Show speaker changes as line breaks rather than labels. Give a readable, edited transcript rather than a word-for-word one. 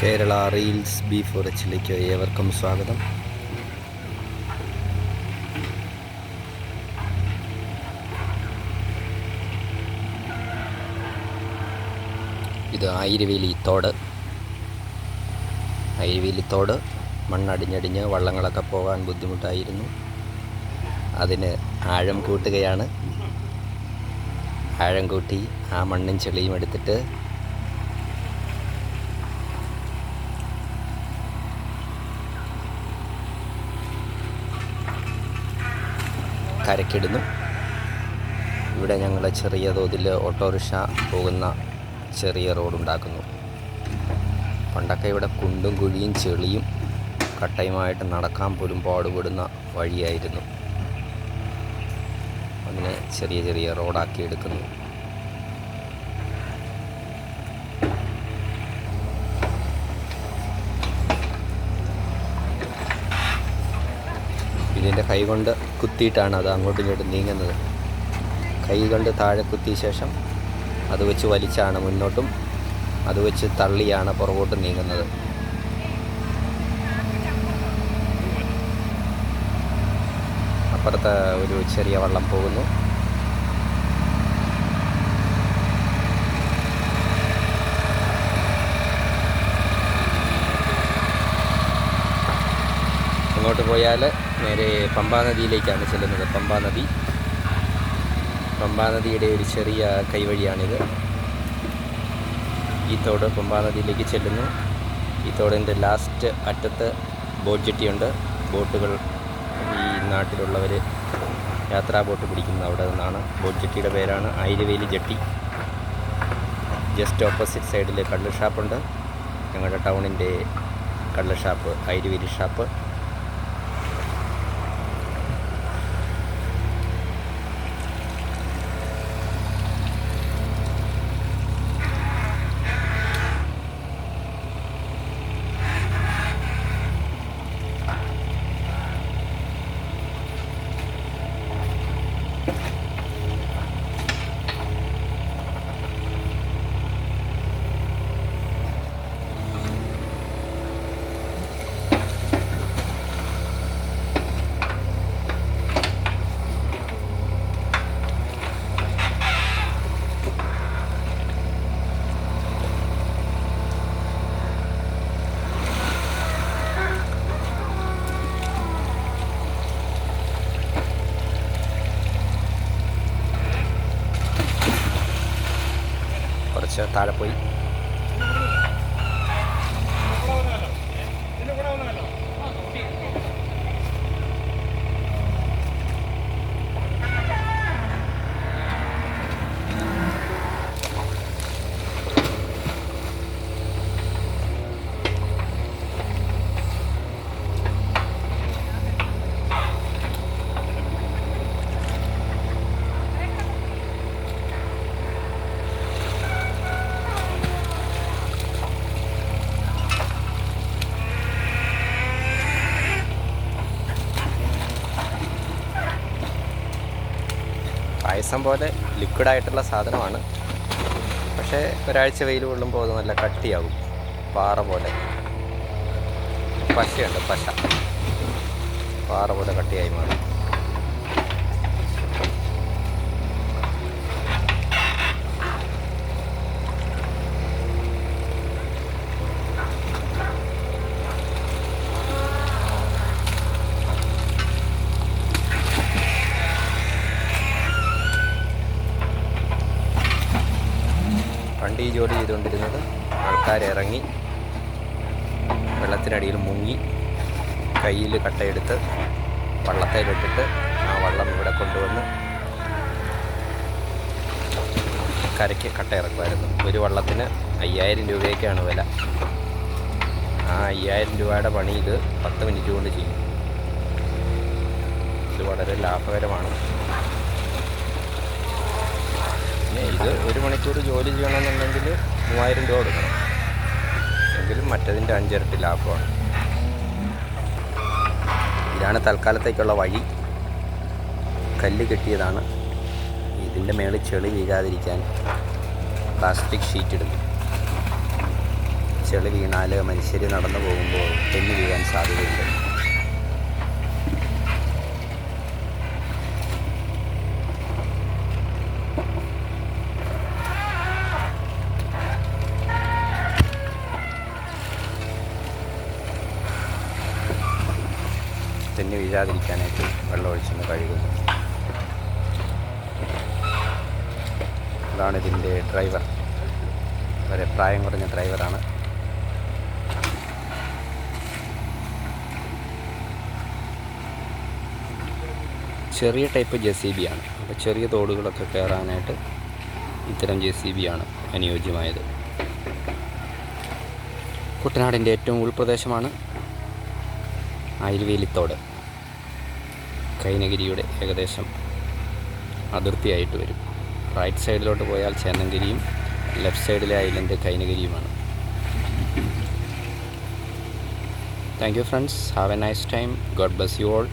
Kerala reels B4Hലേക്ക് ഏവർക്കും സ്വാഗതം. ഇത് ആയിരവേലി തോട് മണ്ണടിഞ്ഞടിഞ്ഞ് വള്ളങ്ങളൊക്കെ പോകാൻ ബുദ്ധിമുട്ടായിരുന്നു. അതിന് ആഴം കൂട്ടുകയാണ്. ആഴം കൂട്ടി ആ മണ്ണും ചെളിയും എടുത്തിട്ട് കരക്കിടുന്നു. ഇവിടെ ഞങ്ങൾ ചെറിയ തോതിൽ ഓട്ടോറിക്ഷ പോകുന്ന ചെറിയ റോഡുണ്ടാക്കുന്നു. പണ്ടൊക്കെ ഇവിടെ കുണ്ടും കുഴിയും ചെളിയും കട്ടയുമായിട്ട് നടക്കാൻ പോലും പാടുപെടുന്ന വഴിയായിരുന്നു. അതിനെ ചെറിയ ചെറിയ റോഡാക്കി എടുക്കുന്നു. ഇതിൻ്റെ കൈ കൊണ്ട് കുത്തിയിട്ടാണ് അത് അങ്ങോട്ടും ഇങ്ങോട്ടും നീങ്ങുന്നത്. കൈ കൊണ്ട് താഴെ കുത്തിയ ശേഷം അത് വെച്ച് വലിച്ചാണ് മുന്നോട്ടും, അത് വെച്ച് തള്ളിയാണ് പുറകോട്ട് നീങ്ങുന്നത്. അപ്പുറത്ത് ഒരു ചെറിയ വള്ളം പോകുന്നു. അങ്ങോട്ട് പോയാൽ നേരെ പമ്പാ നദിയിലേക്കാണ് ചെല്ലുന്നത്. പമ്പാ നദിയുടെ ഒരു ചെറിയ കൈവഴിയാണിത്. ഈ തോട് പമ്പാ നദിയിലേക്ക് ചെല്ലുന്നു. ഈ തോടിൻ്റെ ലാസ്റ്റ് അറ്റത്ത് ബോട്ട് ജെട്ടിയുണ്ട്. ബോട്ടുകൾ ഈ നാട്ടിലുള്ളവർ യാത്രാ ബോട്ട് പിടിക്കുന്ന അവിടെ നിന്നാണ്. ബോട്ട് ജെട്ടിയുടെ പേരാണ് ആയിരവേലി ജെട്ടി. ജസ്റ്റ് ഓപ്പോസിറ്റ് സൈഡിൽ കള്ള് ഷാപ്പുണ്ട്. ഞങ്ങളുടെ ടൗണിൻ്റെ കള്ള് ഷാപ്പ് ആയിരവേലി ഷാപ്പ്. കുറച്ച് താഴെ പോയി പായസം പോലെ ലിക്വിഡായിട്ടുള്ള സാധനമാണ്. പക്ഷേ ഒരാഴ്ച വെയിൽ കൊള്ളുമ്പോൾ അത് നല്ല കട്ടിയാകും. പാറ പോലെ പശയുണ്ട്, പാറ പോലെ കട്ടിയായി മാറും. പണ്ട് ഈ ജോലി ചെയ്തുകൊണ്ടിരുന്നത് ആൾക്കാരിറങ്ങി വെള്ളത്തിനടിയിൽ മുങ്ങി കയ്യിൽ കട്ടയെടുത്ത് വള്ളത്തേലിട്ടിട്ട് ആ വള്ളം ഇവിടെ കൊണ്ടുവന്ന് കരയ്ക്ക് കട്ട ഇറക്കുമായിരുന്നു. ഒരു വള്ളത്തിന് 5000 രൂപയൊക്കെയാണ് വില. ആ 5000 രൂപയുടെ പണി ഇത് 10 മിനിറ്റ് കൊണ്ട് ചെയ്യും. ഇത് വളരെ ലാഭകരമാണ്. ഇത് 1 മണിക്കൂർ ജോലി ചെയ്യണമെന്നുണ്ടെങ്കിൽ 3000 രൂപ കൊടുക്കണം. എങ്കിലും മറ്റതിൻ്റെ 5 ഇരട്ടി ലാഭമാണ്. ഇതാണ് തൽക്കാലത്തേക്കുള്ള വഴി. കല്ല് കെട്ടിയതാണ്. ഇതിൻ്റെ മേളിൽ ചെളി വീഴാതിരിക്കാൻ പ്ലാസ്റ്റിക് ഷീറ്റ് ഇടുന്നു. ചെളി വീണാൽ മനുഷ്യർ നടന്നു പോകുമ്പോൾ തെന്നി വീഴാൻ സാധ്യതയുണ്ട്. തെന്നി വീഴാതിരിക്കാനായിട്ട് വെള്ളം ഒഴിച്ചൊന്ന് കഴുകുന്നു. അതാണ് ഇതിൻ്റെ ഡ്രൈവർ. വളരെ പ്രായം കുറഞ്ഞ ഡ്രൈവറാണ്. ചെറിയ ടൈപ്പ് JCB ആണ്. അപ്പോൾ ചെറിയ തോടുകളൊക്കെ കയറാനായിട്ട് ഇത്തരം JCB ആണ് അനുയോജ്യമായത്. കുട്ടനാടിൻ്റെ ഏറ്റവും ഉൾപ്രദേശമാണ് ആയിരവേലിത്തോട്. കൈനഗിരിയുടെ ഏകദേശം അതിർത്തിയായിട്ട് വരും. റൈറ്റ് സൈഡിലോട്ട് പോയാൽ ചേന്നഗിരിയും ലെഫ്റ്റ് സൈഡിലെ ഐലൻഡ് കൈനഗിരിയുമാണ്. Thank you friends. Have a nice time. God bless you all.